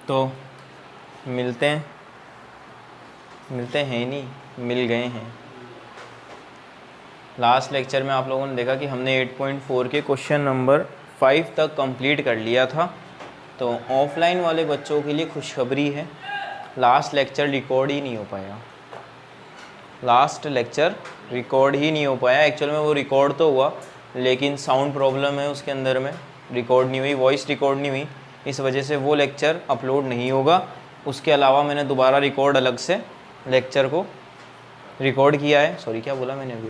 तो मिलते हैं नहीं, मिल गए हैं। लास्ट लेक्चर में आप लोगों ने देखा कि हमने 8.4 के क्वेश्चन नंबर 5 तक कंप्लीट कर लिया था। तो ऑफलाइन वाले बच्चों के लिए खुशखबरी है, लास्ट लेक्चर रिकॉर्ड ही नहीं हो पाया। एक्चुअल में वो रिकॉर्ड तो हुआ लेकिन साउंड प्रॉब्लम है उसके अंदर में, रिकॉर्ड नहीं हुई, वॉइस रिकॉर्ड नहीं हुई, इस वजह से वो लेक्चर अपलोड नहीं होगा। उसके अलावा मैंने दोबारा रिकॉर्ड अलग से लेक्चर को रिकॉर्ड किया है, सॉरी क्या बोला मैंने अभी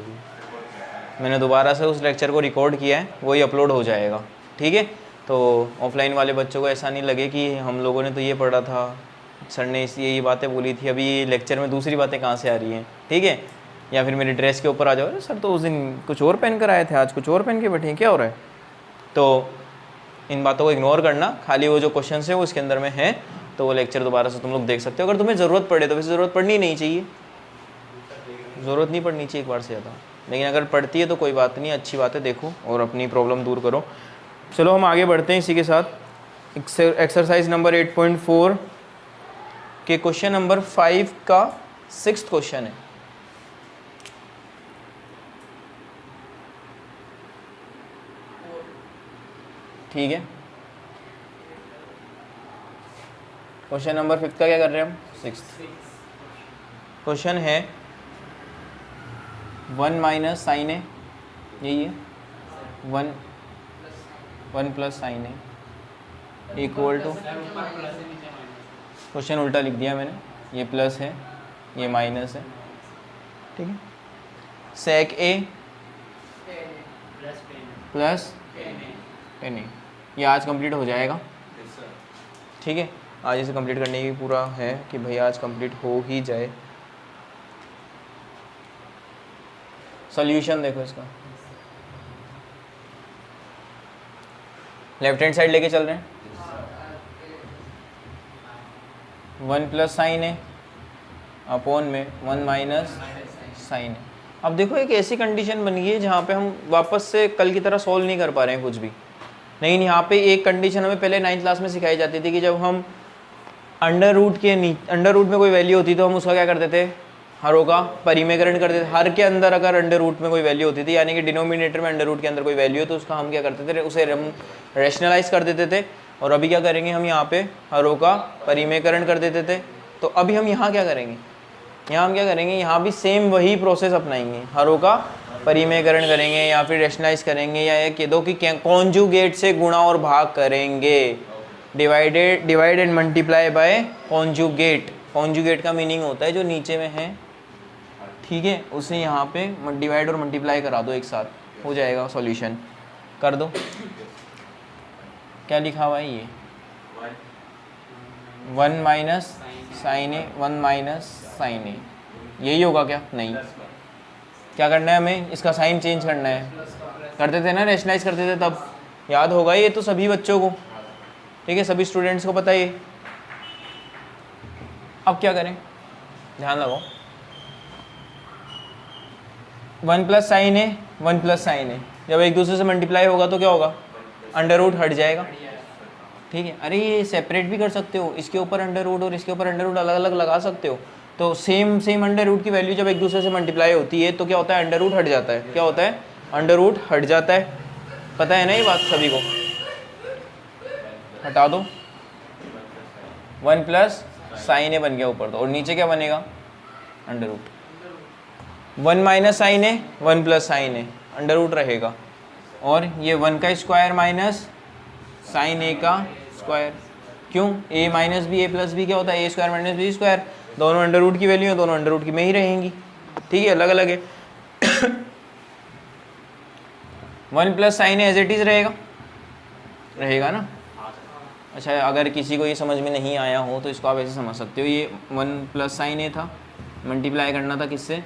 मैंने दोबारा से उस लेक्चर को रिकॉर्ड किया है, वही अपलोड हो जाएगा। ठीक है, तो ऑफलाइन वाले बच्चों को ऐसा नहीं लगे कि हम लोगों ने तो ये पढ़ा था, सर ने ये बातें बोली थी, अभी ये लेक्चर में दूसरी बातें कहाँ से आ रही हैं। ठीक है, या फिर मेरी ड्रेस के ऊपर आ जाओ, सर तो उस दिन कुछ और पहन कर आए थे, आज कुछ और पहन के बैठे हैं, क्या हो रहा है। तो इन बातों को इग्नोर करना, खाली वो जो क्वेश्चन है वो इसके अंदर में है, तो वो लेक्चर दोबारा से तुम लोग देख सकते हो। अगर तुम्हें ज़रूरत पड़े तो वैसे ज़रूरत पड़नी नहीं चाहिए, ज़रूरत नहीं पड़नी चाहिए एक बार से ज़्यादा, लेकिन अगर पड़ती है तो कोई बात नहीं, अच्छी बात है, देखो और अपनी प्रॉब्लम दूर करो। चलो हम आगे बढ़ते हैं इसी के साथ। एक्सरसाइज नंबर 8.4 के क्वेश्चन नंबर 5 का 6th क्वेश्चन है। ठीक है, क्वेश्चन नंबर 5 का क्या कर रहे हैं हम, 6th क्वेश्चन है। 1 माइनस साइन ए, यही है 1 plus sine A equal to, question उल्टा लिख दिया मैंने, ये प्लस है ये माइनस है। ठीक है, सेक ए प्लस टेन ए, ये आज कंप्लीट हो जाएगा। ठीक है, आज इसे कंप्लीट करने की पूरा है कि भाई आज कंप्लीट हो ही जाए। सॉल्यूशन देखो इसका, लेफ्ट हैंड साइड लेके चल रहे हैं। 1 प्लस साइन है अपॉन में 1 माइनस साइन है। अब देखो एक ऐसी कंडीशन बन गई है जहाँ पे हम वापस से कल की तरह सॉल्व नहीं कर पा रहे हैं कुछ भी। नहीं, यहाँ पे एक कंडीशन हमें पहले 9th क्लास में सिखाई जाती थी कि जब हम अंडर रूट में कोई वैल्यू होती तो हम उसका क्या करते थे, हरों का परिमेयकरण करते थे। हर के अंदर अगर अंडर रूट में कोई वैल्यू होती थी, यानी कि डिनोमिनेटर में अंडर रूट के अंदर कोई वैल्यू है, तो उसका हम क्या करते थे, उसे हम रैशनलाइज कर देते थे। और अभी क्या करेंगे हम, यहाँ पे हरों का परिमेयकरण कर देते थे। तो अभी हम यहाँ क्या करेंगे, यहाँ भी सेम वही प्रोसेस अपनाएंगे, हरों का परिमेयकरण करेंगे या फिर रैशनलाइज करेंगे, या ये कह दो कि कॉन्जुगेट से गुणा और भाग करेंगे। Divide and multiply by conjugate. Conjugate का मीनिंग होता है जो नीचे में है, ठीक है, उसे यहाँ पे डिवाइड और मल्टीप्लाई करा दो, एक साथ हो जाएगा सॉल्यूशन। कर दो, क्या लिखा हुआ है ये 1 माइनस साइन ए, 1 माइनस साइन ए, यही होगा क्या, नहीं, क्या करना है हमें, इसका साइन चेंज करना है। करते थे ना, रैशनलाइज करते थे तब, याद होगा ये तो सभी बच्चों को, ठीक है, सभी स्टूडेंट्स को पता है ये। अब क्या करें, ध्यान लगाओ, 1 प्लस साइन ए, 1 प्लस साइन ए, जब एक दूसरे से मल्टीप्लाई होगा तो क्या होगा, अंडर रूट हट जाएगा। ठीक है, अरे ये सेपरेट भी कर सकते हो, इसके ऊपर अंडर रूट और इसके ऊपर अंडर रूट अलग अलग लगा सकते हो। तो सेम अंडर रूट की वैल्यू जब एक दूसरे से मल्टीप्लाई होती है तो क्या होता है, अंडर रूट हट जाता है। क्या होता है, अंडर रूट हट जाता है। पता है ना ये बात सभी को, हटा दो, 1 प्लस साइन ए बन गया ऊपर तो, और नीचे क्या बनेगा, अंडर रूट। 1 माइनस साइन ए, 1 प्लस साइन ए, अंडर रूट रहेगा, और ये 1 का स्क्वायर माइनस साइन ए का स्क्वायर। क्यों, ए माइनस बी, ए प्लस बी क्या होता है, ए स्क्वायर माइनस बी स्क्वायर, दोनों अंडर रूट की वैल्यू है, दोनों अंडर रूट की में ही रहेंगी। ठीक है, अलग अलग है। 1 plus sine A as it is रहेगा ना। अच्छा, अगर किसी को ये समझ में नहीं आया हो तो इसको आप ऐसे समझ सकते हो, ये 1 प्लस साइन ए था, मल्टीप्लाई करना था किससे,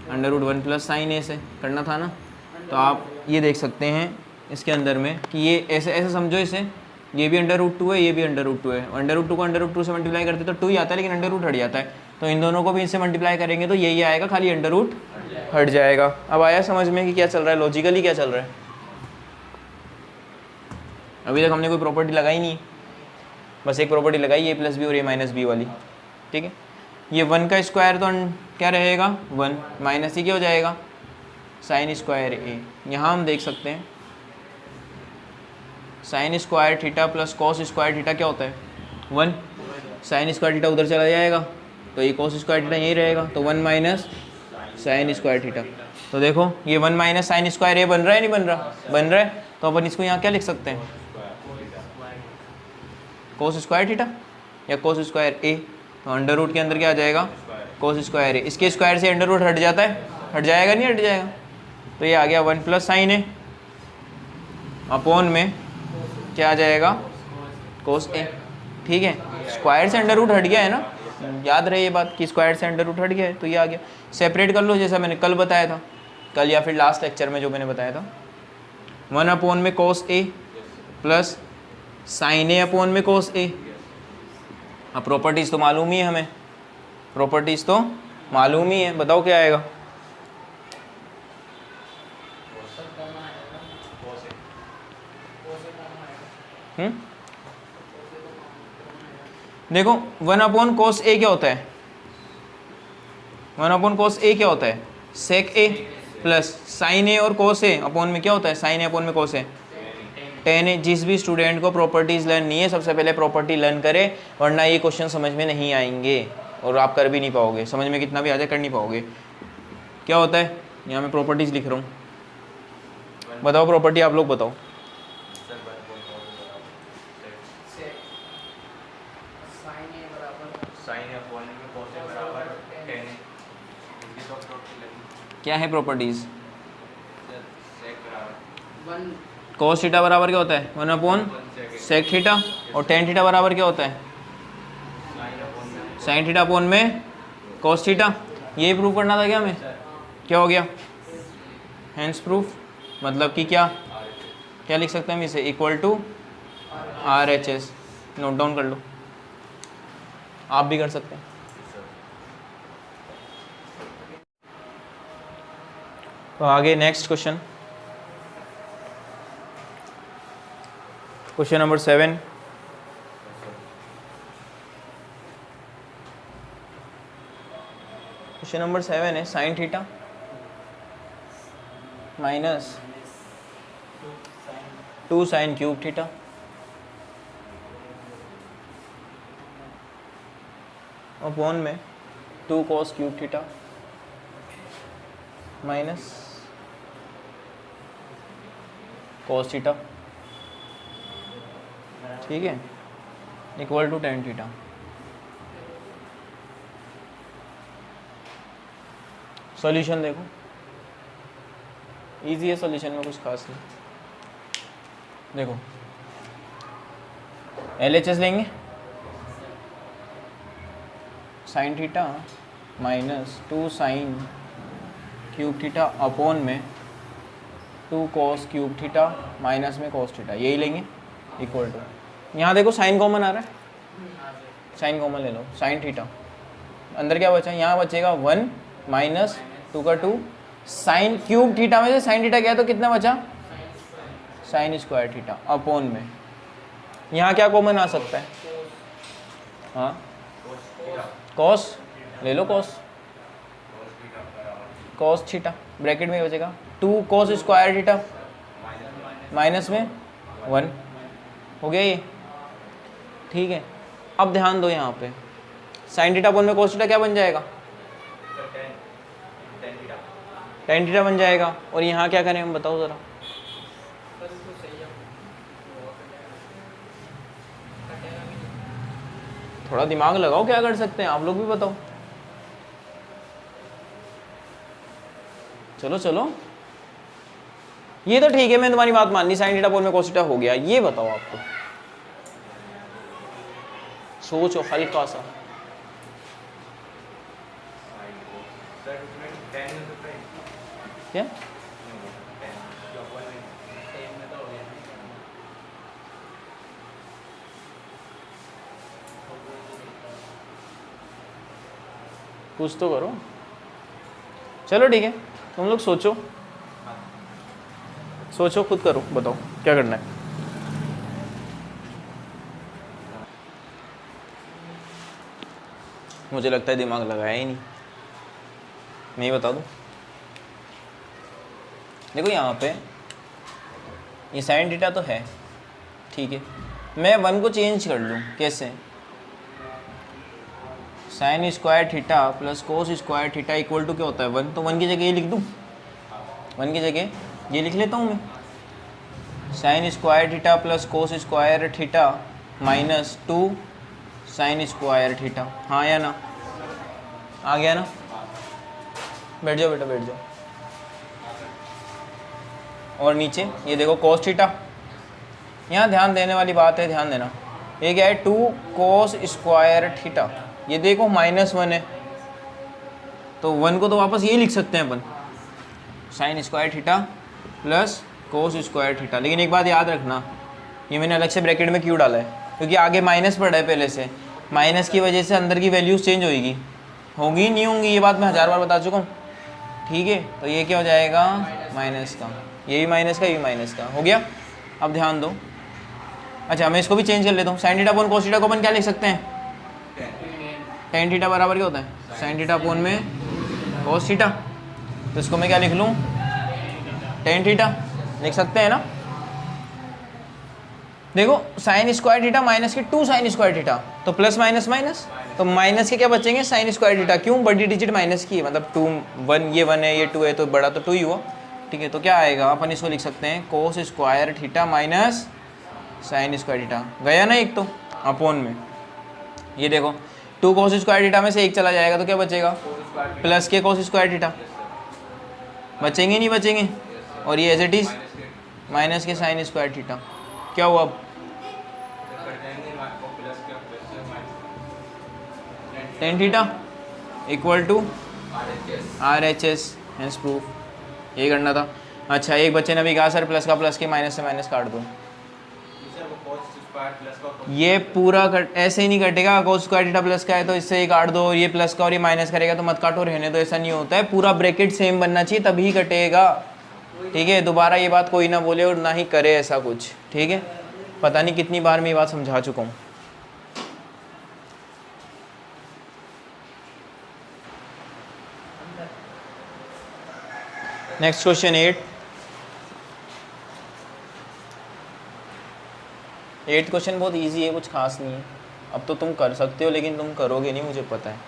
अंडर रूट 1 प्लस साइन ए से करना था ना। तो आप ये देख सकते हैं इसके अंदर में कि ये ऐसे समझो इसे, ये भी अंडर रूट 2 है, ये भी अंडर रूट 2 है। अंडर रूट 2 को अंडर रूट 2 से मल्टीप्लाई करते तो 2 ही आता है, लेकिन अंडर रूट हट जाता है। तो इन दोनों को भी इनसे मल्टीप्लाई करेंगे तो यही आएगा, खाली अंडर रूट हट जाएगा। अब आया समझ में कि क्या चल रहा है, लॉजिकली क्या चल रहा है। अभी तक हमने कोई प्रॉपर्टी लगाई नहीं, बस एक प्रॉपर्टी लगाई, ए प्लस बी और ए माइनस बी वाली, ठीक है। ये 1 का स्क्वायर तो क्या रहेगा 1 माइनस ही क्या हो जाएगा साइन स्क्वायर ए। यहाँ हम देख सकते हैं sign square theta plus cos square theta क्या होता है 1, साइन स्क्वायर थीटा उधर चला जाएगा तो ये कॉस स्क्वायर थीटा यही रहेगा, तो 1 माइनस साइन स्क्वायर थीटा। तो देखो ये 1 माइनस साइन स्क्वायर ए बन रहा है नहीं बन रहा, बन रहा है। तो अपन इसको यहाँ क्या लिख सकते हैं कोस स्क्वायर थीटा या कोस स्क्वायर ए। तो अंडर रूट के अंदर क्या आ जाएगा कोस स्क्वायर ए, इसके स्क्वायर से अंडर रूट हट जाता है, हट जाएगा नहीं हट जाएगा। तो ये आ गया 1 प्लस साइन ए अपॉन में क्या आ जाएगा कोस ए, ठीक है। स्क्वायर से अंडर रूट हट गया है ना, याद रहे ये बात कि स्क्वायर से अंडर रूट हट गया है, तो ये आ गया। सेपरेट कर लो जैसा मैंने कल बताया था, कल या फिर लास्ट लेक्चर में जो मैंने बताया था 1 अपॉन में कोस A plus sine A upon में कोस ए। अब प्रॉपर्टीज़ तो मालूम ही है हमें, प्रॉपर्टीज़ तो मालूम ही है, बताओ क्या आएगा देखो 1 अपॉन कोस ए क्या होता है 1 अपॉन कोस ए क्या होता है सेक ए प्लस साइन ए और कोस ए अपॉन में क्या होता है साइन ए अपॉन में कोस ए टेन ए। जिस भी स्टूडेंट को प्रॉपर्टीज़ लर्न नहीं है सबसे पहले प्रॉपर्टी लर्न करे, वरना ये क्वेश्चन समझ में नहीं आएंगे और आप कर भी नहीं पाओगे, समझ में कितना भी आ जाए कर नहीं पाओगे। क्या होता है यहाँ मैं प्रॉपर्टीज़ लिख रहा हूँ, बताओ प्रॉपर्टी आप लोग बताओ। क्या है प्रॉपर्टीज कोस थीटा बराबर क्या होता है 1 अपॉन सेक थीटा और टेन थीटा बराबर क्या होता है साइन थीटा अपॉन में कोस थीटा। ये प्रूव करना था क्या हमें, क्या हो गया हैंस प्रूफ, मतलब कि क्या क्या लिख सकते हैं हम इसे equal to RHS। Note down कर लो, आप भी कर सकते हैं। तो आगे next question, question number 7। Question number 7 है sine theta minus 2 sine cube theta upon में 2 cos cube theta minus cos theta, ठीक है, equal to tan theta. Solution देखो इजी है, सॉल्यूशन में कुछ खास नहीं। देखो LHS लेंगे sine theta minus 2 sine cube theta upon में 2 कॉस क्यूब थीटा माइनस में कॉस थीटा, यही लेंगे इक्वल टू। यहाँ देखो साइन कॉमन आ रहा है, साइन कॉमन ले लो, साइन थीटा अंदर क्या बचा, यहाँ बचेगा 1 माइनस 2 का 2 साइन क्यूब थीटा में से साइन थीटा गया तो कितना बचा साइन स्क्वायर थीटा अपॉन में, यहाँ क्या कॉमन आ सकता है, हाँ कॉस ले लो, कॉस थीटा ब्रैकेट में बचेगा 2 कॉस स्क्वायर थीटा माइनस में 1 हो गया ये, ठीक है। अब ध्यान दो यहाँ पे साइन थीटा अपॉन में कॉस थीटा क्या बन जाएगा टेन थीटा बन जाएगा, और यहाँ क्या करें हम बताओ ज़रा, थोड़ा दिमाग लगाओ, क्या कर सकते हैं आप लोग भी बताओ, चलो चलो। ये तो ठीक है, मैं तुम्हारी बात मान ली, साइन थीटा अपॉन में कॉस थीटा हो गया, ये बताओ आपको, सोचो हल्का सा। क्या कुछ तो करो, चलो ठीक है, तुम लोग सोचो खुद करो, बताओ क्या करना है। मुझे लगता है दिमाग लगाया ही नहीं, मैं ही बता दूँ। देखो यहाँ पे ये साइन थीटा तो है, ठीक है, मैं 1 को चेंज कर लूँ, कैसे? Sine square theta plus cos square theta equal to क्या होता है 1, तो 1 की जगह ये लिख दूँ, 1 की जगह ये लिख लेता हूँ मैं, sign square theta plus cos square theta minus 2 sign square theta. हाँ या ना? आ गया ना? बैठ जाओ बेटा, बैठ जाओ। और नीचे ये देखो कोस थीटा, यहाँ ध्यान देने वाली बात है, ध्यान देना। ये क्या है 2 कोस स्क्वायर थीटा, ये देखो -1 है, तो 1 को तो वापस ये लिख सकते हैं अपन, sine square theta plus cos square theta. लेकिन एक बात याद रखना, ये मैंने अलग से ब्रैकेट में क्यों डाला है, क्योंकि आगे माइनस पड़ा है पहले से, माइनस की वजह से अंदर की वैल्यूज चेंज होगी नहीं होंगी, ये बात मैं 1000 बार बता चुका हूँ, ठीक है। तो ये क्या हो जाएगा माइनस का, ये भी माइनस का, ये भी माइनस का, हो गया। अब ध्यान दो, अच्छा मैं इसको भी चेंज कर लेता हूँ, sine theta upon cos theta को अपन क्या लिख सकते हैं, टेन थीटा बराबर क्या होता है साइन थीटा अपॉन में कोस थीटा, तो इसको मैं क्या लिख लूँ टेन थीटा, लिख सकते हैं ना। देखो साइन स्क्वायर थीटा माइनस के 2 साइन स्क्वायर थीटा, तो प्लस माइनस माइनस, तो माइनस के क्या बचेंगे साइन स्क्वायर थीटा, क्यों बड़ी डिजिट माइनस की है, मतलब 2 1, ये 1 है ये 2 है, तो बड़ा तो 2 ही हुआ, ठीक है। तो क्या आएगा, अपन इसको लिख सकते हैं कोस square theta minus sine square theta, गया ना एक, तो अपॉन में ये देखो 2 कोस स्क्वायर थीटा में से एक चला जाएगा, तो क्या बचेगा प्लस के कोस स्क्वायर थीटा, बचेंगे नहीं बचेंगे, और ये एज इट इज माइनस के साइन स्क्वायर थीटा। क्या हुआ अब, tan theta equal to RHS, hence proof, ये करना था। अच्छा एक बच्चे ने भी कहा सर प्लस का प्लस के माइनस से माइनस काट दो, ये पूरा ऐसे ही नहीं कटेगा, कोस स्क्वायर थीटा प्लस का है तो इससे ही काट दो, और ये प्लस का और ये माइनस करेगा तो मत काटो, रहने दो, ऐसा नहीं होता है, पूरा ब्रैकेट सेम बनना चाहिए तभी कटेगा, ठीक है। दोबारा ये बात कोई ना बोले और ना ही करे ऐसा कुछ, ठीक है। पता नहीं कितनी बार मैं ये बात समझा चुका हूँ। नेक्स्ट क्वेश्चन 8 क्वेश्चन बहुत इजी है, कुछ खास नहीं है। अब तो तुम कर सकते हो लेकिन तुम करोगे नहीं, मुझे पता है।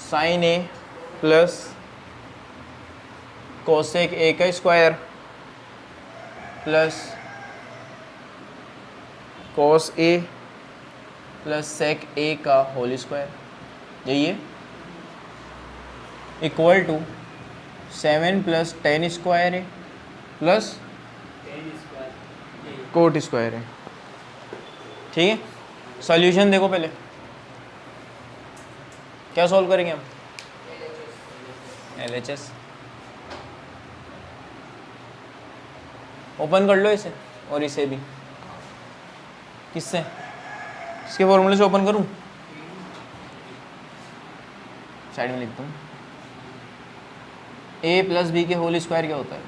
Sine A plus cosec A का square plus cos A plus sec A का होल स्क्वायर, यही है, equal to 7 plus tan square है प्लस कोट स्क्वायर है, ठीक है। सॉल्यूशन देखो पहले, क्या सॉल्व करेंगे हम, LHS ओपन कर लो इसे और इसे भी, किससे, इसके फॉर्मूले से ओपन करूं, साइड में लिखता हूँ, a प्लस बी के होल स्क्वायर क्या होता है,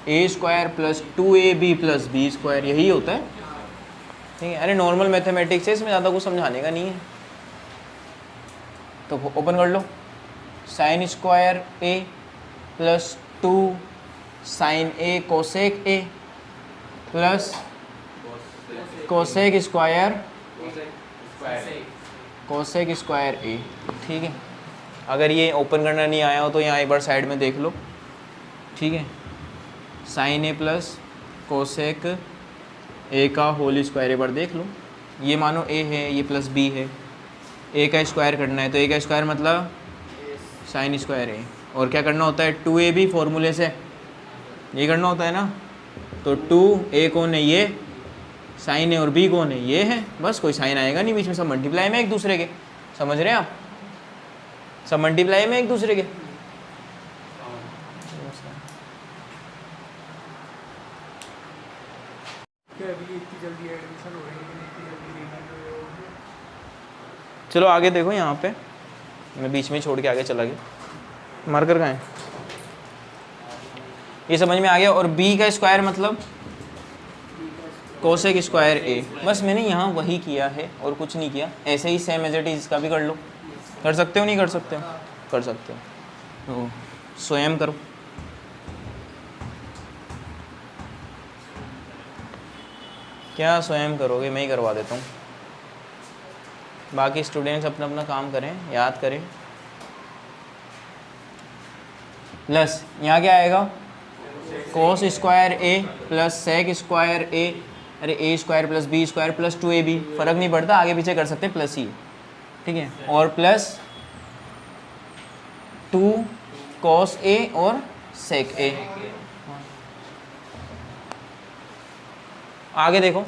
a square plus 2ab plus B square, यही होता है, ठीक है। अरे नॉर्मल मैथमेटिक्स है, इसमें ज़्यादा कुछ समझाने का नहीं है। तो ओपन कर लो, sine square a plus 2 sine a cosec a plus cosec square a, ठीक है। अगर ये ओपन करना नहीं आया हो तो यहाँ एक बार साइड में देख लो, ठीक है। Sine A plus cosec A का होल स्क्वायर एक बार देख लो, ये मानो a है, ये प्लस b है, a का स्क्वायर करना है, तो a का स्क्वायर मतलब साइन स्क्वायर a, और क्या करना होता है 2ab फॉर्मूले से ये करना होता है ना, तो 2a कौन है, ये साइन है, और b कौन है, ये है, बस कोई साइन आएगा नहीं बीच में, सब मल्टीप्लाई में एक दूसरे के, समझ रहे हैं आप, सब मल्टीप्लाई में एक दूसरे के। चलो आगे देखो, यहाँ पे मैं बीच में छोड़ के आगे चला गया, मार्कर कहाँ है, ये समझ में आ गया। और b का स्क्वायर मतलब कोसेक स्क्वायर ए। बस मैंने यहाँ वही किया है और कुछ नहीं किया। ऐसे ही सेम एज इट इज इसका भी कर लो। कर सकते हो नहीं कर सकते हो? कर सकते हो। तो स्वयं करो। क्या स्वयं करोगे? मैं ही करवा देता हूँ। बाकी स्टूडेंट्स अपना अपना काम करें, याद करें। प्लस यहाँ क्या आएगा? Cos square A plus sec square A, अरे A square plus B square plus 2ab, फ़र्क नहीं पड़ता, आगे पीछे कर सकते हैं, प्लस ही, ठीक है। और प्लस 2 कोस ए और सेक ए। आगे देखो,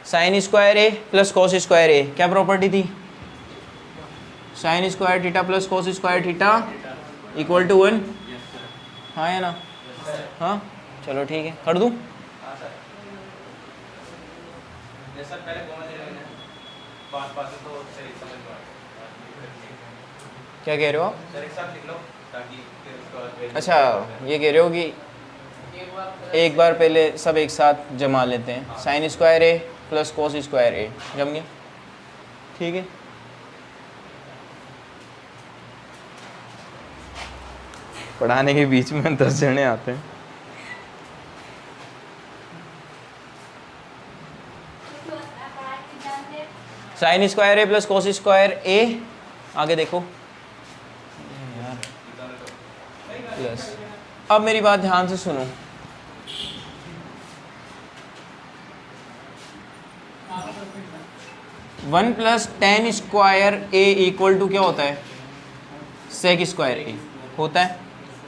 sine square A plus cos square A, क्या प्रॉपर्टी थी? Sine square theta plus cos square theta equal to 1, हाँ या ना? हाँ, चलो ठीक है, कर दूँ? क्या कह रहे हो आप? अच्छा, ये कह रहे हो कि एक बार पहले सब एक साथ जमा लेते हैं। Sign square A plus cos square ए जम गया, ठीक है। पढ़ाने के बीच में 10 जने आते हैं। Sign square A plus cos square ए, आगे देखो यार, प्लस। अब मेरी बात ध्यान से सुनो, one plus tan square A equal to क्या होता है? सेक स्क्वायर ए होता है।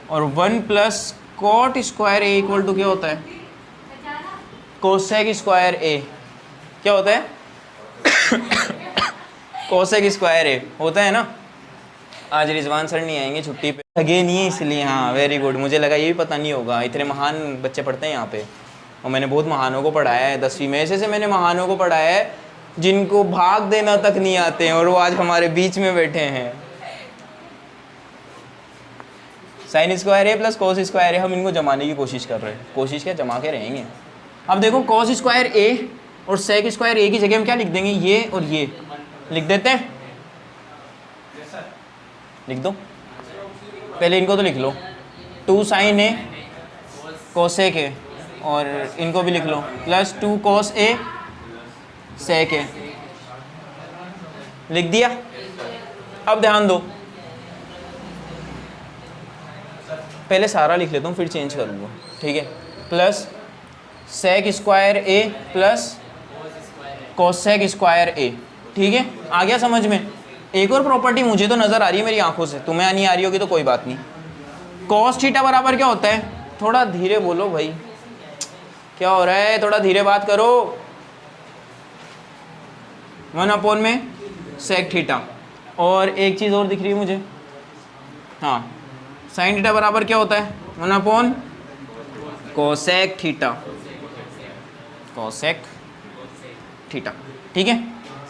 और 1 plus cot square A equal to क्या होता है? Cosec square A. क्या होता है? कोसेक स्क्वायर ए होता है ना। आज रिजवान सर नहीं आएंगे, छुट्टी पे लगे नहीं है इसलिए। हाँ, वेरी गुड। मुझे लगा ये भी पता नहीं होगा, इतने महान बच्चे पढ़ते हैं यहाँ पे, और मैंने बहुत महानों को पढ़ाया है 10वीं में। ऐसे मैंने महानों को पढ़ाया है जिनको भाग देना तक नहीं आते हैं, और वो आज हमारे बीच में बैठे हैं। Sign square A plus cos square ए, हम इनको जमाने की कोशिश कर रहे हैं। कोशिश क्या, जमा के रहेंगे। अब देखो, कोस स्क्वायर ए और सेक स्क्वायर ए की जगह हम क्या लिख देंगे? ये और ये लिख देते हैं। लिख दो, पहले इनको तो लिख लो। 2 साइन ए कोसेक ए, और इनको भी लिख लो, प्लस 2 कोस ए सेक ए। लिख दिया। अब ध्यान दो, पहले सारा लिख लेता हूँ फिर चेंज करूँगा, ठीक है। Plus sec square A plus cosec square ए, ठीक है। आ गया समझ में? एक और प्रॉपर्टी मुझे तो नज़र आ रही है मेरी आंखों से, तुम्हें नहीं आ रही होगी तो कोई बात नहीं। कॉस थीटा बराबर क्या होता है? थोड़ा धीरे बोलो भाई, क्या हो रहा है? थोड़ा धीरे बात करो। 1 में सेक थीटा, और एक चीज़ और दिख रही है मुझे, हाँ, साइन थीटा बराबर क्या होता है? 1 कोसेक थीटा, कोसेक थीटा, ठीक है।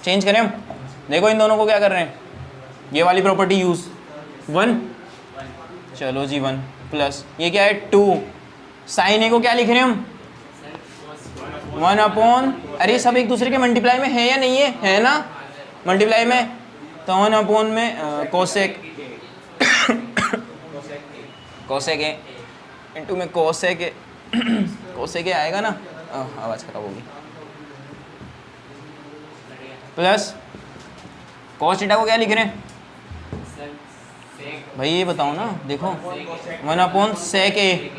चेंज करें हम, देखो इन दोनों को क्या कर रहे हैं, ये वाली प्रॉपर्टी यूज। 1, चलो जी 1 प्लस ये क्या है? 2 साइन ए को क्या लिख रहे हैं हम? 1 अरे सब एक दूसरे के मल्टीप्लाई में है या नहीं है? है ना, मल्टीप्लाई में। तो 1 में कोसेक कोसेक ए इंटू में कोसेक ए कोसेक ए आएगा ना, आवाज़ खराब होगी। प्लस कॉस थीटा को क्या लिख रहे हैं भाई? ये बताओ ना, देखो 1 सेक ए,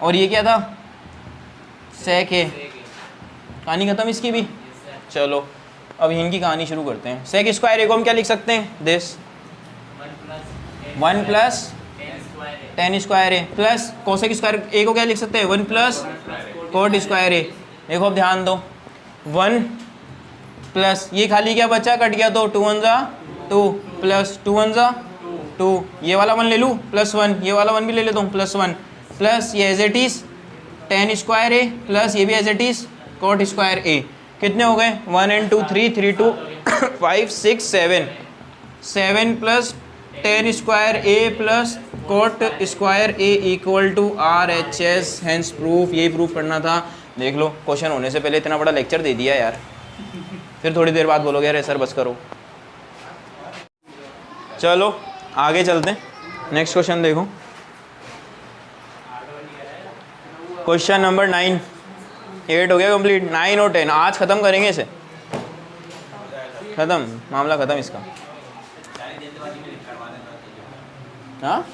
और ये क्या था? सेक ए। कहानी खत्म इसकी भी। चलो अब इनकी कहानी शुरू करते हैं। सेक स्क्वायर ए को हम क्या लिख सकते हैं? This 1 plus tan square A plus cosec square A को क्या लिख सकते हैं? 1 प्लस कोट स्क्वायर ए। देखो अब ध्यान दो, 1 प्लस ये खाली क्या बचा? कट गया तो 2 1 जा 2 प्लस 2 1 जा 2, ये वाला 1 ले लूँ प्लस 1, ये वाला 1 भी ले लेता हूँ प्लस 1, प्लस ये as it is tan square A plus ये भी as it is cot square A. कितने हो गए? 1 and 2 3 3 2 5 6 7 7 plus tan square A plus cot square A equal to RHS। Hence proof, यही प्रूफ करना था। देख लो, क्वेश्चन होने से पहले इतना बड़ा लेक्चर दे दिया यार, फिर थोड़ी देर बाद बोलोगे अरे सर बस करो। चलो आगे चलते हैं, नेक्स्ट क्वेश्चन देखो। क्वेश्चन नंबर 9, 8 हो गया कंप्लीट, 9 और 10 आज ख़त्म करेंगे इसे, ख़त्म मामला ख़त्म इसका। हाँ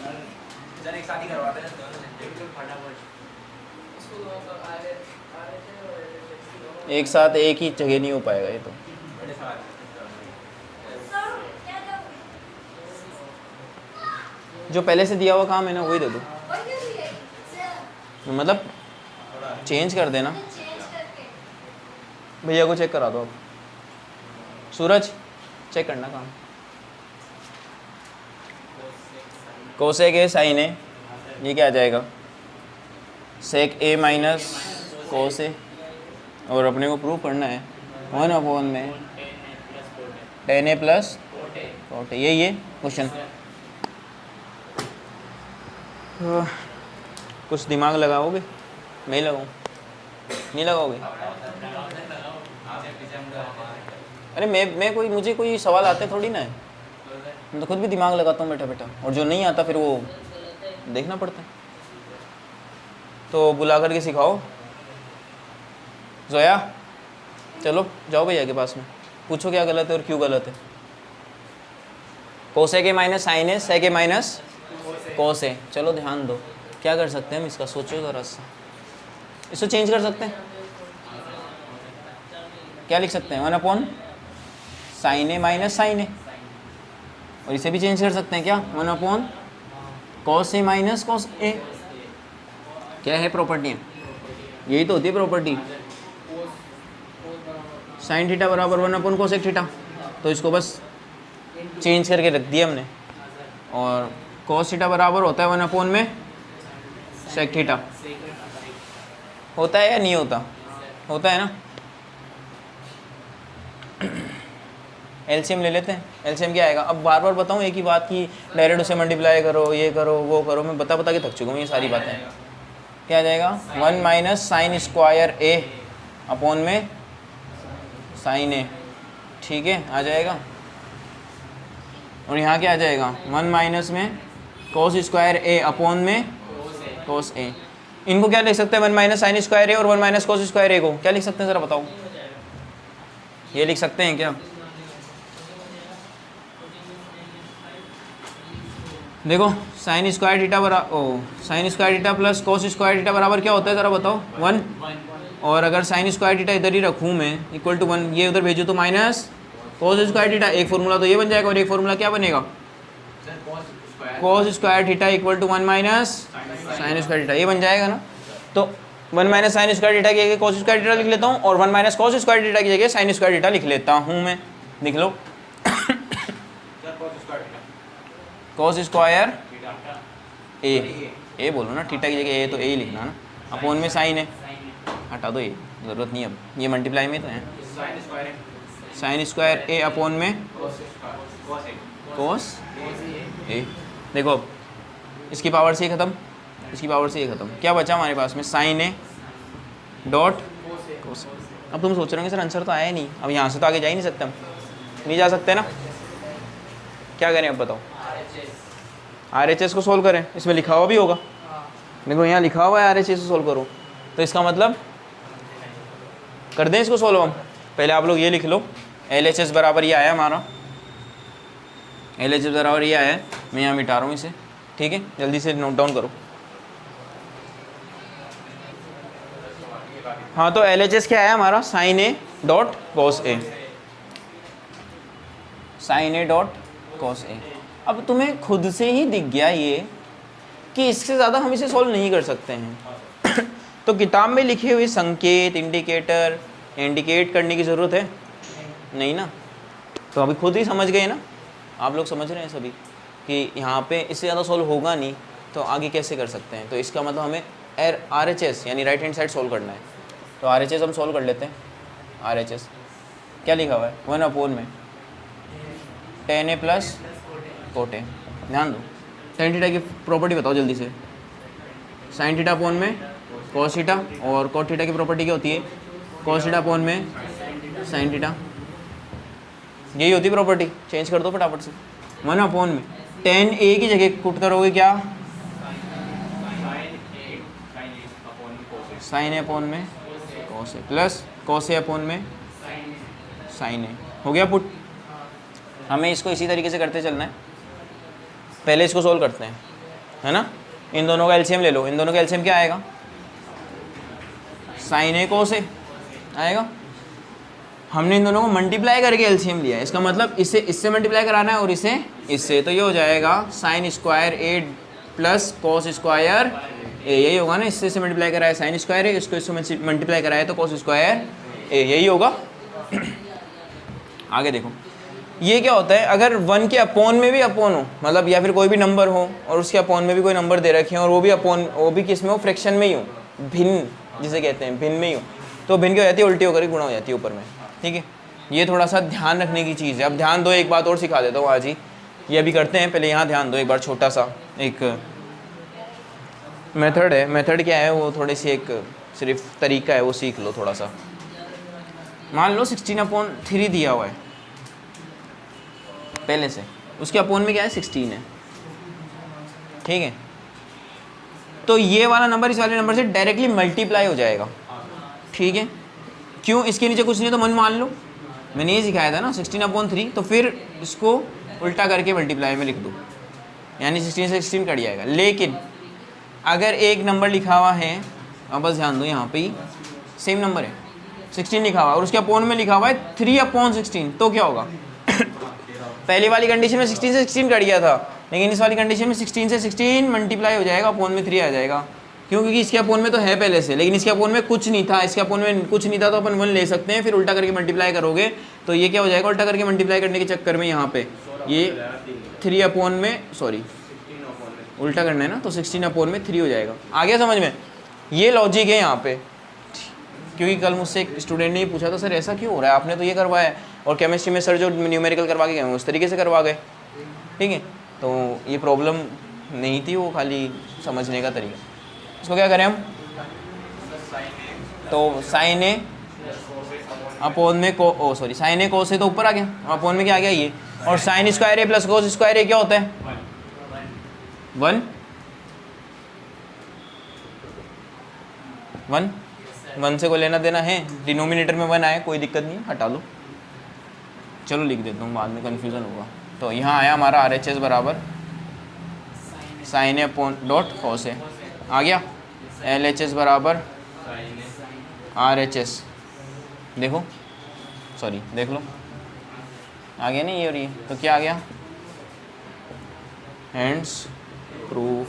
एक साथ एक ही जगह नहीं हो पाएगा ये तो। जो पहले से दिया हुआ काम है ना वही दे दो, मतलब चेंज कर देना। भैया को चेक करा दो अब, सूरज चेक करना काम। कोसेक ए साइन ए, ये क्या आ जाएगा, सेक ए माइनस कोस ए, और अपने को प्रूव करना है 1 में tan a plus cot a, यही है क्वेश्चन। कुछ दिमाग लगाओगे? मैं लगाऊँ? नहीं लगाओगे? अरे मैं कोई, मुझे कोई सवाल आते थोड़ी ना है, मैं तो खुद भी दिमाग लगाता हूँ बैठा बैठा, और जो नहीं आता फिर वो देखना पड़ता है। तो बुला करके सिखाओ। जोया चलो जाओ भैया के पास में, पूछो क्या गलत है और क्यों गलत है। Cosec A minus sine A, sec A minus cos A. चलो ध्यान दो, क्या कर सकते हैं हम इसका, सोचो ज़रा सा। इसको चेंज कर सकते हैं, क्या लिख सकते हैं, 1 साइन ए माइनस साइन ए, और इसे भी चेंज कर सकते हैं क्या, 1 कॉस ए माइनस कॉस ए। क्या है प्रॉपर्टियाँ, यही तो होती है प्रॉपर्टी। साइन थीटा बराबर 1 कोसेक थीटा, तो इसको बस चेंज करके रख दिया हमने। और कॉस थीटा बराबर होता है 1 में सेक थीटा, होता है या नहीं होता, होता है ना। एलसीएम ले लेते हैं, एलसीएम क्या आएगा। अब बार बार बताऊँ एक ही बात की, डायरेक्ट उसे मल्टीप्लाई करो, ये करो वो करो, मैं बता के थक चुका हूँ ये सारी बातें। क्या आ जाएगा, 1 minus sine square A upon में साइन ए, ठीक है आ जाएगा। और यहाँ क्या आ जाएगा, 1 माइनस में कोस स्क्वायर ए अपॉन में कोस ए। इनको क्या लिख सकते हैं, 1 माइनस साइन स्क्वायर ए और 1 माइनस कोस स्क्वायर ए को क्या लिख सकते हैं ज़रा बताओ, ये लिख सकते हैं क्या। देखो साइन स्क्वायर थीटा बराबर sign square theta plus cos square theta बराबर क्या होता है ज़रा बताओ, 1। और अगर साइन स्क्वायर थीटा इधर ही रखूँ मैं इक्वल टू 1, ये उधर भेजूँ तो माइनस कोस स्क्वायर थीटा। एक फॉर्मूला तो ये बन जाएगा और एक फॉर्मूला क्या बनेगा, cos square theta equal to 1 minus sine square theta, ये बन जाएगा ना। तो 1 माइनस साइन स्क्वायर थीटा की जगह कोस स्क्वायर थीटा लिख लेता हूँ, और 1 माइनस कोस स्क्वायर थीटा की जगह साइन स्क्वायर थीटा लिख लेता हूँ मैं। लिख लो कोस स्क्वायर ए बोलो ना, थीटा की जगह ए तो ए ही लिखना ना, अपॉन में साइन है, हटा दो ये ज़रूरत नहीं, अब ये मल्टीप्लाई में तो है। साइन स्क्वायर ए अपॉन में कोस ए। देखो अब इसकी पावर से ये ख़त्म, इसकी पावर से ये ख़त्म, क्या बचा हमारे पास में, साइन ए डॉट कोस। अब तुम सोच रहे होंगे सर आंसर तो आया ही नहीं, अब यहाँ से तो आगे जा ही नहीं सकते हम, नहीं जा सकते ना, क्या करें अब बताओ। RHS को सोल्व करें, इसमें लिखा हुआ भी होगा, देखो यहाँ लिखा हुआ है RHS को सोल्व करो, तो इसका मतलब कर दें इसको सोल्व हम। पहले आप लोग ये लिख लो, LHS बराबर ये आया हमारा, LHS बराबर ये आया है, मैं यहाँ मिटा रहा हूँ इसे, ठीक है जल्दी से नोट डाउन करो। हाँ तो LHS क्या आया हमारा, sine A dot cos A, sine A dot cos A. अब तुम्हें खुद से ही दिख गया ये कि इससे ज़्यादा हम इसे सॉल्व नहीं कर सकते हैं तो किताब में लिखे हुए संकेत इंडिकेटर इंडिकेट करने की ज़रूरत है नहीं ना। तो अभी खुद ही समझ गए ना, आप लोग समझ रहे हैं सभी कि यहाँ पे इससे ज़्यादा सॉल्व होगा नहीं, तो आगे कैसे कर सकते हैं। तो इसका मतलब हमें RHS यानी राइट हैंड साइड सॉल्व करना है। तो RHS हम सॉल्व कर लेते हैं। RHS क्या लिखा हुआ है, 1 अपॉन में tan a plus cot A. ध्यान दो, साइन थीटा की प्रॉपर्टी बताओ जल्दी से, साइन थीटा अपॉन में कॉस थीटा, और कॉट थीटा की प्रॉपर्टी क्या होती है, कॉस थीटा अपॉन में साइन थीटा, यही होती है प्रॉपर्टी। चेंज कर दो फटाफट से, 1 अपॉन में टेन ए की जगह पुट करोगे क्या, साइन ए अपॉन में cos A plus cos A upon में साइन ए, हो गया पुट। हमें इसको इसी तरीके से करते चलना है। पहले इसको सोल्व करते हैं, है ना। इन दोनों का एलसीएम ले लो, इन दोनों का एलसीएम क्या आएगा, साइन ए कोस ए आएगा। हमने इन दोनों को मल्टीप्लाई करके एलसीएम लिया है, इसका मतलब इसे इससे मल्टीप्लाई कराना है और इसे इससे, तो ये हो जाएगा sign square A plus cos square ए, यही होगा ना। इससे मल्टीप्लाई कराया साइन स्क्वायर ए, इसको इससे मल्टीप्लाई कराया तो कॉस स्क्वायर ए, यही होगा। आगे देखो ये क्या होता है, अगर 1 के अपोन में भी अपोन हो, मतलब या फिर कोई भी नंबर हो और उसके अपोन में भी कोई नंबर दे रखे हैं और वो भी अपोन, वो भी किस में हो, फ्रैक्शन में ही हो, भिन्न जिसे कहते हैं, भिन्न में ही हो, तो भिन्न क्या हो जाती है, उल्टी होकर गुणा हो जाती है ऊपर में। ठीक है, ये थोड़ा सा ध्यान रखने की चीज़ है। अब ध्यान दो, एक बात और सिखा देता हूँ आज ही, ये अभी करते हैं, पहले यहाँ ध्यान दो एक बार। छोटा सा एक मेथड है, मेथड क्या है वो, थोड़ी सी एक सिर्फ तरीका है, वो सीख लो थोड़ा सा। मान लो 16/3 दिया हुआ है पहले से, उसके अपोन में क्या है 16 है, ठीक है। तो ये वाला नंबर इस वाले नंबर से डायरेक्टली मल्टीप्लाई हो जाएगा, ठीक है। क्यों, इसके नीचे कुछ नहीं तो मन मान लो, मैंने ये सिखाया था ना 16/3, तो फिर इसको उल्टा करके मल्टीप्लाई में लिख दो, यानी 16 से 16 कट जाएगा। लेकिन अगर एक नंबर लिखा हुआ है, अब बस ध्यान दो, यहाँ पे ही सेम नंबर है 16 लिखा हुआ और उसके अपोन में लिखा हुआ है 3/16, तो क्या होगा पहली वाली कंडीशन में 16 से 16 कट गया था, लेकिन इस वाली कंडीशन में 16 से 16 मल्टीप्लाई हो जाएगा, अपोन में 3 आ जाएगा। क्यों, क्योंकि इसके अपोन में तो है पहले से, लेकिन इसके अपोन में कुछ नहीं था, इसके अपोन में कुछ नहीं था तो अपन 1 ले सकते हैं, फिर उल्टा करके मल्टीप्लाई करोगे तो ये क्या हो जाएगा, उल्टा करके मल्टीप्लाई करने के चक्कर में यहाँ पे ये 3 अपोन में, सॉरी उल्टा करना है ना, तो 16 अपोन में 3 हो जाएगा। आ गया समझ में, ये लॉजिक है यहाँ पे। क्योंकि कल मुझसे एक स्टूडेंट ने पूछा था, सर ऐसा क्यों हो रहा है, आपने तो ये करवाया, और केमिस्ट्री में सर जो न्यूमेरिकल करवा के गए उस तरीके से करवा गए, ठीक है। तो ये प्रॉब्लम नहीं थी, वो खाली समझने का तरीका। इसको क्या करें हम, तो साइन ए अपोन में को, सॉरी साइन ए कोस से तो ऊपर आ गया, अपोन में क्या आ गया ये, और sign square A plus cos square A क्या होता है 1 1 1 से कोई लेना देना है, डिनोमिनेटर में 1 आए कोई दिक्कत नहीं, हटा लो, चलो लिख देता हूँ, बाद में कन्फ्यूज़न होगा। तो यहाँ आया हमारा RHS बराबर sign A upon dot cos ए, आ गया LHS बराबर RHS, देखो सॉरी देख लो आ गया नहीं ये और ये, तो क्या आ गया हैंड्स प्रूफ,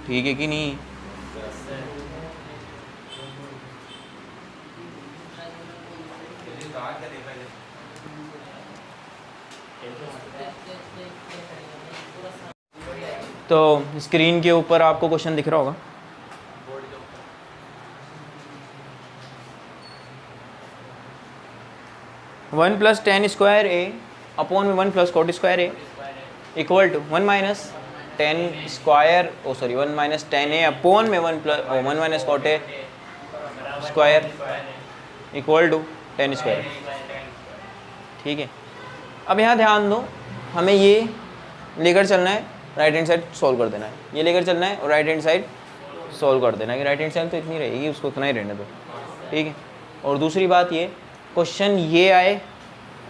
ठीक है कि नहीं। तो स्क्रीन के ऊपर आपको क्वेश्चन दिख रहा होगा, one plus tan square A upon में 1 plus cot square A equal to 1 minus 10 square, oh sorry 1 minus 10 A upon में 1 minus cot A square equal to 10 square, ठीक है। अब यहाँ ध्यान दो, हमें ये लेकर चलना है, राइट हैंड साइड सॉल्व कर देना है, ये लेकर चलना है और राइट हैंड साइड सॉल्व कर देना है कि राइट हैंड साइड तो इतनी रहेगी, उसको उतना ही रहने दो, ठीक है। और दूसरी बात ये, क्वेश्चन ये आए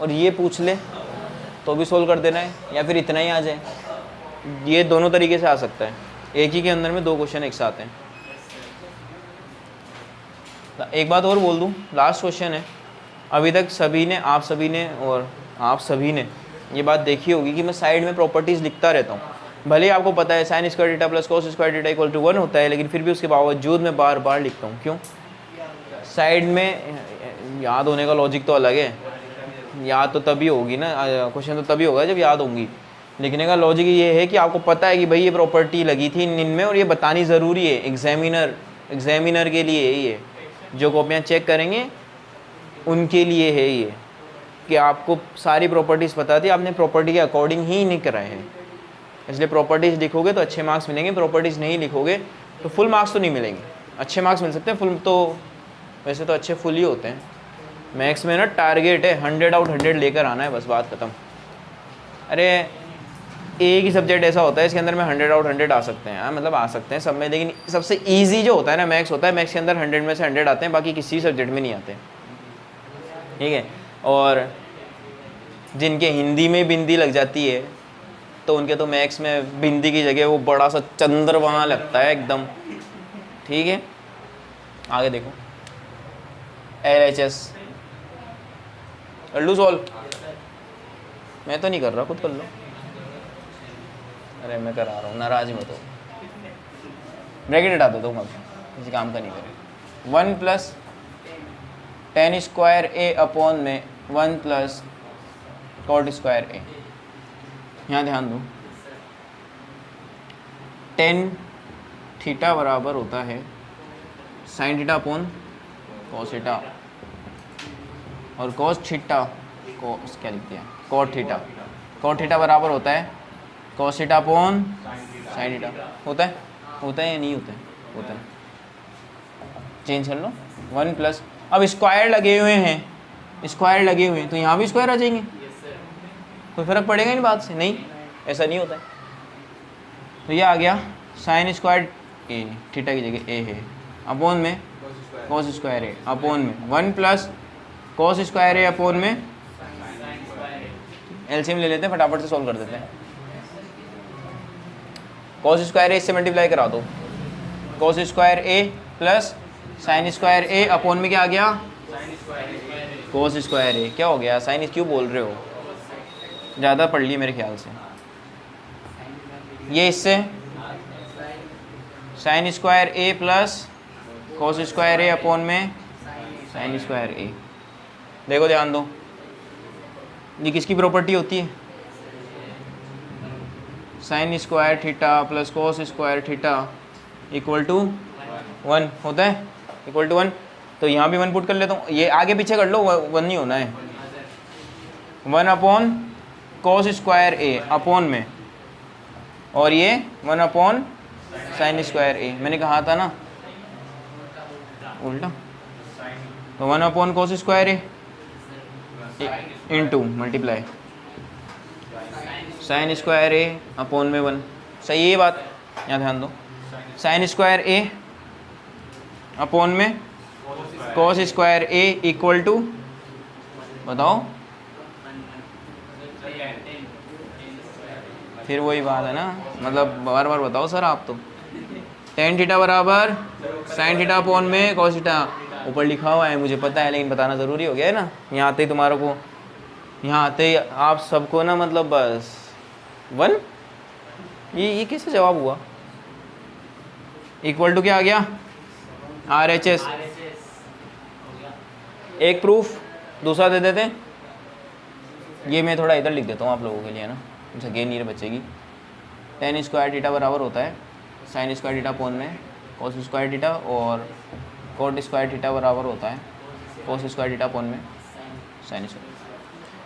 और ये पूछ ले तो भी सोल्व कर देना है, या फिर इतना ही आ जाए, ये दोनों तरीके से आ सकता है, एक ही के अंदर में 2 क्वेश्चन एक साथ हैं। एक बात और बोल दूं, लास्ट क्वेश्चन है, अभी तक सभी ने, आप सभी ने और आप सभी ने ये बात देखी होगी कि मैं साइड में प्रॉपर्टीज़ लिखता रहता हूँ, भले ही आपको पता है sine square theta plus cos square theta equal to 1 होता है, लेकिन फिर भी उसके बावजूद मैं बार बार लिखता हूँ। क्यों, साइड में याद होने का लॉजिक तो अलग है, याद तो तभी होगी ना, क्वेश्चन तो तभी होगा जब याद होंगी, लिखने का लॉजिक ये है कि आपको पता है कि भाई ये प्रॉपर्टी लगी थी इनमें और ये बतानी ज़रूरी है, एग्जामिनर के लिए है ये, जो कॉपियाँ चेक करेंगे उनके लिए है ये, कि आपको सारी प्रॉपर्टीज़ पता थी, आपने प्रॉपर्टी के अकॉर्डिंग ही नहीं कराए हैं, इसलिए प्रॉपर्टीज़ लिखोगे तो अच्छे मार्क्स मिलेंगे, प्रॉपर्टीज़ नहीं लिखोगे तो फुल मार्क्स तो नहीं मिलेंगे, अच्छे मार्क्स मिल सकते हैं। फुल तो वैसे तो अच्छे फुल ही होते हैं। मैथ्स में ना टारगेट है 100 आउट 100 लेकर आना है, बस बात खत्म। अरे एक ही सब्जेक्ट ऐसा होता है इसके अंदर में 100 आउट 100 आ सकते हैं, मतलब आ सकते हैं सब में, लेकिन सबसे ईजी जो होता है ना मैथ्स होता है। मैथ्स के अंदर 100 में से 100 आते हैं, बाकी किसी सब्जेक्ट में नहीं आते, ठीक है। और जिनके हिंदी में बिंदी लग जाती है तो उनके तो मैथ्स में बिंदी की जगह वो बड़ा सा चंद्र वहाँ लगता है एकदम, ठीक है। आगे देखो LHS कर लूँ सॉल्व? मैं तो नहीं कर रहा, खुद कर लो। अरे मैं करा रहा हूँ, नाराज मत हो। ब्रैकेट हटा देता हूँ, किसी काम का नहीं करे। 1 plus tan square A upon में 1 प्लस cot स्क्वायर A। यहाँ ध्यान दो, tan थीटा बराबर होता है sin theta upon cos theta, और cos थीटा को क्या लिखते हैं cot थीटा। cot थीटा बराबर होता है cos theta upon sin theta. होता है या नहीं होता है? होता है। चेंज कर लो 1 प्लस, अब स्क्वायर लगे हुए हैं, स्क्वायर लगे हुए हैं तो यहाँ भी स्क्वायर आ जाएंगे, कोई फर्क पड़ेगा इन बात से? नहीं, ऐसा नहीं होता है। तो ये आ गया साइन स्क्वायर ए, थीटा की जगह ए है, अपॉन में cos स्क्वायर ए, अपॉन में 1 plus cos square A upon में, एलसीएम ले लेते हैं, फटाफट से सॉल्व कर देते हैं। cos स्क्वायर ए इससे मल्टीप्लाई करा दो, cos square A plus sign square A upon में क्या आ गया cos स्क्वायर ए। क्या हो गया? साइन क्यों बोल रहे हो? ज़्यादा पढ़ ली मेरे ख्याल से। ये इससे sine square A plus cos square A upon में साइन स्क्वायर ए। देखो ध्यान दो, ये किसकी प्रॉपर्टी होती है? Sine square theta plus cos square theta equal to 1 होता है, इक्वल टू 1। तो यहाँ भी 1 पुट कर लेता हूँ, ये आगे पीछे कर लो, 1 नहीं होना है। 1 upon cos square A upon में, और ये 1 अपॉन साइन स्क्वायर ए। मैंने कहा था ना उल्टा, तो 1 upon cos square A into multiply sine square A upon में 1। सही है ये बात? यहाँ ध्यान दो, साइन स्क्वायर ए अपॉन में cos square A equal to, बताओ फिर वही बात है ना, मतलब बार बार बताओ सर आप तो। tan थीटा बराबर साइन थीटा अपॉन में cos थीटा, ऊपर लिखा हुआ है मुझे पता है, लेकिन बताना ज़रूरी हो गया है ना। यहाँ आते ही तुम्हारे को, यहाँ आते ही आप सबको ना, मतलब बस 1, ये कैसे जवाब हुआ? इक्वल टू क्या आ गया? RHS। एक प्रूफ, दूसरा दे देते हैं। ये मैं थोड़ा इधर लिख देता हूँ आप लोगों के लिए ना, जगह नहीं बचेगी। tan स्क्वायर थीटा बराबर होता है साइन स्क्वायर थीटा अपॉन में cos स्क्वायर थीटा, और cot स्क्वायर थीटा बराबर होता है cos स्क्वायर थीटा अपॉन में साइन स्क्वायर।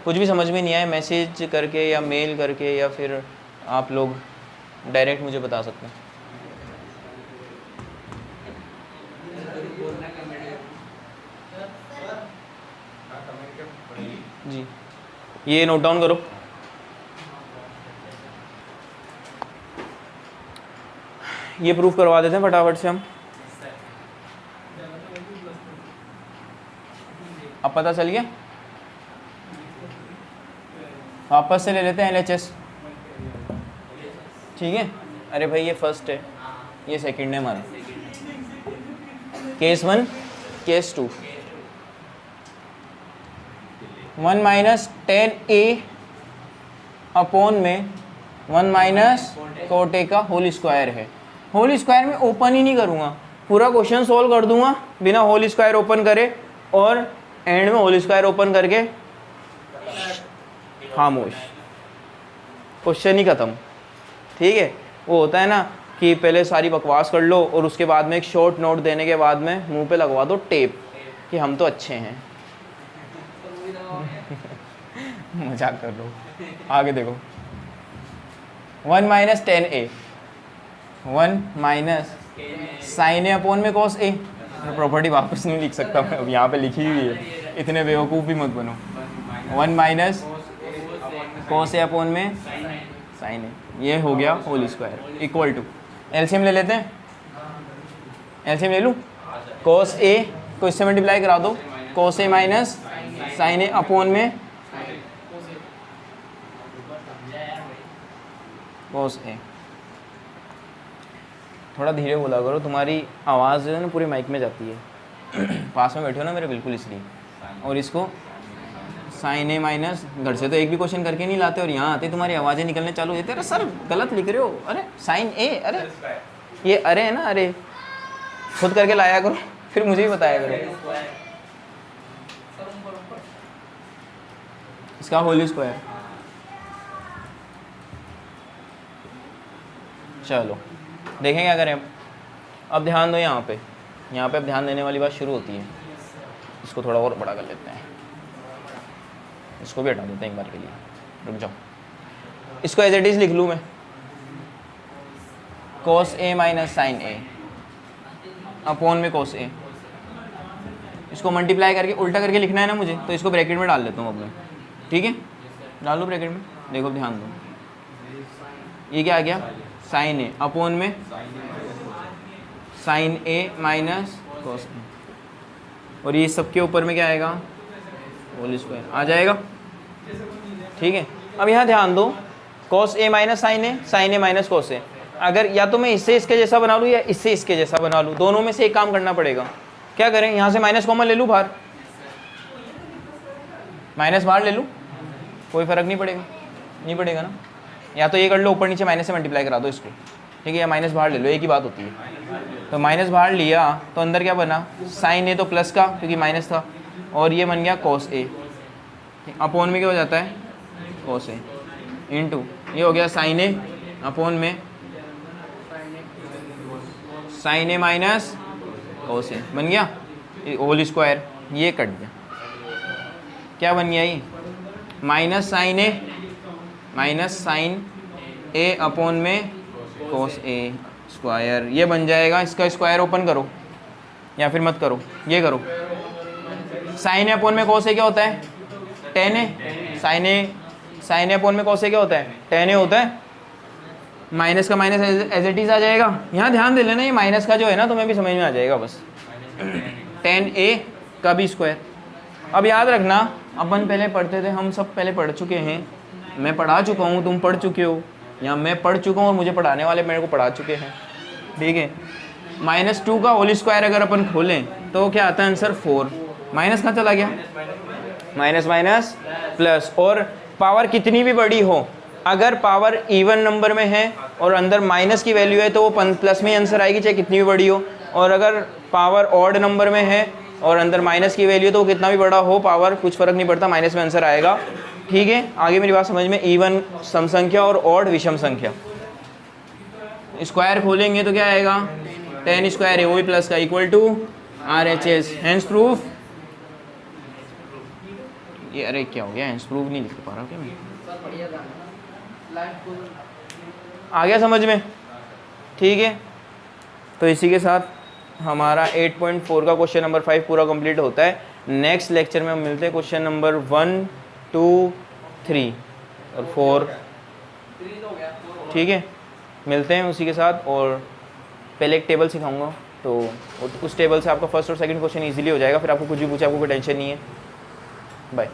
कुछ भी समझ में नहीं आए मैसेज करके या मेल करके, या फिर आप लोग डायरेक्ट मुझे बता सकते हैं। जी, ये नोट डाउन करो। ये प्रूफ करवा देते हैं फटाफट से हम। अब पता चल गया? वापस से ले लेते हैं LHS, ठीक है। अरे भाई ये फर्स्ट है, ये सेकंड है हमारा। Case 1 case 2, 1 minus tan A upon में 1 माइनस cot A का होल स्क्वायर है। होल स्क्वायर में ओपन ही नहीं करूँगा, पूरा क्वेश्चन सोल्व कर दूंगा बिना होल स्क्वायर ओपन करे, और एंड में होल स्क्वायर ओपन करके खामोश, क्वेश्चन ही खत्म, ठीक है। वो होता है ना कि पहले सारी बकवास कर लो और उसके बाद में एक शॉर्ट नोट देने के बाद में मुंह पे लगवा दो टेप कि हम तो अच्छे हैं। मजाक कर लो। आगे देखो, 1 minus tan A, 1 minus sine A upon में कॉस ए। प्रॉपर्टी वापस नहीं लिख सकता मैं, अब यहाँ पे लिखी हुई है, इतने बेवकूफ़ भी मत बनो। 1 माइनस कॉस ए अपॉन में साइन ए, ये हो गया whole square equal to, LCM ले लेते हैं, एलसीएम ले लूँ, कॉस ए को इससे मल्टीप्लाई करा दो, cos A minus sine A upon में कॉस ए। थोड़ा धीरे बोला करो, तुम्हारी आवाज़ जो है ना पूरे माइक में जाती है। पास में बैठे हो ना मेरे, बिल्कुल इसलिए। और इसको साइन ए माइनस, घर से तो एक भी क्वेश्चन करके नहीं लाते और यहाँ आते तुम्हारी आवाज़ें निकलने चालू होती है। अरे सर गलत लिख रहे हो, अरे साइन ए, अरे ये अरे है ना, अरे खुद करके लाया करो, फिर मुझे भी बताया करो। इसका होल स्क्वायर। चलो देखें क्या करें अब ध्यान दो यहाँ पे, यहाँ पे अब ध्यान देने वाली बात शुरू होती है। इसको थोड़ा और बड़ा कर लेते हैं, इसको भी हटा देते हैं एक बार के लिए, रुक जाओ। इसको एज इट इज लिख लूँ मैं, cos a minus sine A upon में cos a। इसको मल्टीप्लाई करके उल्टा करके लिखना है ना मुझे, तो इसको ब्रैकेट में डाल लेता हूँ अब मैं, ठीक है, डाल लो ब्रैकेट में। देखो ध्यान दो, ये क्या आ गया, साइन ए अपॉन में sine A minus cos a, और ये सबके ऊपर में क्या आएगा, होल स्क्वायर आ जाएगा, ठीक है। अब यहाँ ध्यान दो, cos a minus sine A minus cos a, अगर या तो मैं इससे इसके जैसा बना लूँ या इससे इसके जैसा बना लूँ, दोनों में से एक काम करना पड़ेगा। क्या करें, यहाँ से माइनस कॉमन ले लूँ बाहर, माइनस बाहर ले लूँ, कोई फ़र्क नहीं पड़ेगा, नहीं पड़ेगा ना। या तो ये कर लो, ऊपर नीचे माइनस से मल्टीप्लाई करा दो इसको, ठीक है, या माइनस बाहर ले लो, एक ही बात होती है। तो माइनस बाहर लिया तो अंदर क्या बना, साइन ए तो प्लस का क्योंकि माइनस था, और ये बन गया cos a, अपॉन में क्या हो जाता है cos a, इनटू ये हो गया साइन ए अपॉन में sine A minus cos a, बन गया होल स्क्वायर, ये कट गया, क्या बन गया ये, माइनस साइन ए अपॉन में cos a स्क्वायर, ये बन जाएगा। इसका स्क्वायर ओपन करो या फिर मत करो, ये करो, साइन ए अपॉन में cos a क्या होता है, tan a, sine A upon में cos a क्या होता है, tan a होता है, माइनस का माइनस एज इट इज आ जाएगा। यहाँ ध्यान दे लेना, ये माइनस का जो है ना तुम्हें भी समझ में आ जाएगा बस, tan a का भी स्क्वायर। अब याद रखना, अपन पहले पढ़ते थे, हम सब पहले पढ़ चुके हैं, मैं पढ़ा चुका हूँ, तुम पढ़ चुके हो, या मैं पढ़ चुका हूँ और मुझे पढ़ाने वाले मेरे को पढ़ा चुके हैं, ठीक है। -2 का होल स्क्वायर अगर अपन खोलें तो क्या आता है आंसर 4, माइनस कहाँ चला गया, माइनस माइनस प्लस, और पावर कितनी भी बड़ी हो, अगर पावर इवन नंबर में है और अंदर माइनस की वैल्यू है तो वो प्लस में आंसर आएगी, चाहे कितनी भी बड़ी हो। और अगर पावर ऑड नंबर में है और अंदर माइनस की वैल्यू तो वो कितना भी बड़ा हो पावर, कुछ फर्क नहीं पड़ता, माइनस में आंसर आएगा, ठीक है। आगे मेरी बात समझ में, इवन सम संख्या और ऑड विषम संख्या, स्क्वायर खोलेंगे तो क्या आएगा, tan स्क्वायर है वो भी प्लस का, equal to RHS, hence proof. ये अरे क्या हो गया, हैंस प्रूफ नहीं लिख पा रहा क्या मैं, आ गया समझ में, ठीक है। तो इसी के साथ हमारा 8.4 का क्वेश्चन नंबर 5 पूरा कंप्लीट होता है। नेक्स्ट लेक्चर में हम मिलते हैं क्वेश्चन नंबर 1, 2, 3 और 4, ठीक है, मिलते हैं उसी के साथ। और पहले एक टेबल सिखाऊंगा, तो उस टेबल से आपका फर्स्ट और सेकंड क्वेश्चन इजीली हो जाएगा, फिर आपको कुछ भी पूछे आपको कोई टेंशन नहीं है। बाय।